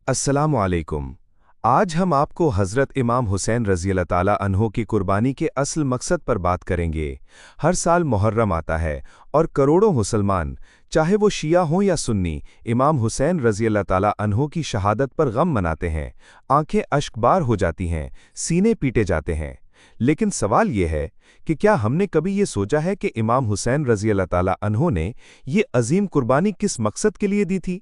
अस्सलामु अलैकुम। आज हम आपको हज़रत इमाम हुसैन रज़ी अल्लाह ताला अन्हो की कुर्बानी के असल मकसद पर बात करेंगे। हर साल मुहर्रम आता है और करोड़ों मुसलमान, चाहे वो शिया हों या सुन्नी, इमाम हुसैन रज़ी अल्लाह ताला अन्हो की शहादत पर गम मनाते हैं। आंखें अश्कबार हो जाती हैं, सीने पीटे जाते हैं। लेकिन सवाल ये है कि क्या हमने कभी ये सोचा है कि इमाम हुसैन रज़ी अल्लाह ताला अन्हो ने ये अजीम कुर्बानी किस मकसद के लिए दी थी?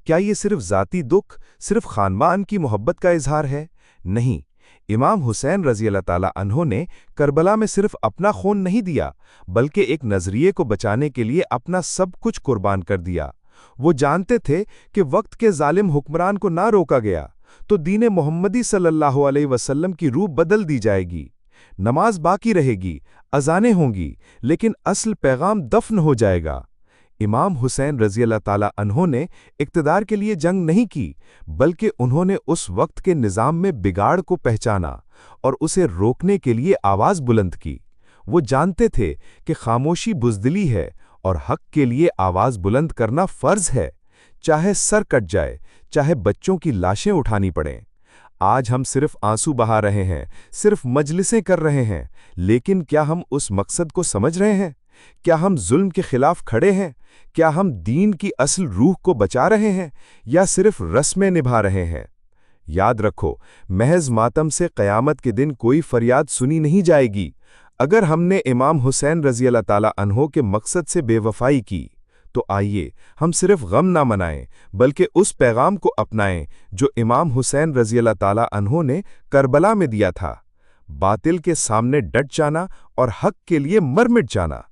क्या ये सिर्फ ज़ाती दुख, सिर्फ खानदान की मोहब्बत का इजहार है? नहीं, इमाम हुसैन रज़ी अल्लाह ताला अन्हो ने करबला में सिर्फ अपना खून नहीं दिया, बल्कि एक नज़रिए को बचाने के लिए अपना सब कुछ कुर्बान कर दिया। वो जानते थे कि वक्त के जालिम हुक्मरान को ना रोका गया तो दीन मोहम्मदी सल्लल्लाहु अलैहि वसल्लम की रूह बदल दी जाएगी। नमाज बाकी रहेगी, अजानें होंगी, लेकिन असल पैगाम दफन हो जाएगा। इमाम हुसैन रज़ी अल्लाह ताला अन्हो ने इक़्तिदार के लिए जंग नहीं की, बल्कि उन्होंने उस वक्त के निज़ाम में बिगाड़ को पहचाना और उसे रोकने के लिए आवाज़ बुलंद की। वो जानते थे कि खामोशी बुज़दिली है और हक़ के लिए आवाज़ बुलंद करना फ़र्ज़ है, चाहे सर कट जाए, चाहे बच्चों की लाशें उठानी पड़ें। आज हम सिर्फ आंसू बहा रहे हैं, सिर्फ मजलिसें कर रहे हैं, लेकिन क्या हम उस मकसद को समझ रहे हैं? क्या हम जुल्म के खिलाफ खड़े हैं? क्या हम दीन की असल रूह को बचा रहे हैं या सिर्फ रस्में निभा रहे हैं? याद रखो, महज मातम से क़यामत के दिन कोई फरियाद सुनी नहीं जाएगी। अगर हमने इमाम हुसैन रज़ी अल्लाह ताला अन्हो के मकसद से बेवफाई की, तो आइए हम सिर्फ गम ना मनाएं, बल्कि उस पैगाम को अपनाएं जो इमाम हुसैन रज़ी अल्लाह ताला अन्हो ने करबला में दिया था। बातिल के सामने डट जाना और हक़ के लिए मर मिट जाना।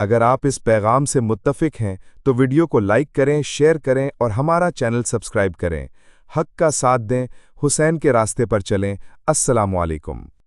अगर आप इस पैगाम से मुत्तफ़िक हैं तो वीडियो को लाइक करें, शेयर करें और हमारा चैनल सब्सक्राइब करें। हक़ का साथ दें, हुसैन के रास्ते पर चलें। अस्सलामु अलैकुम।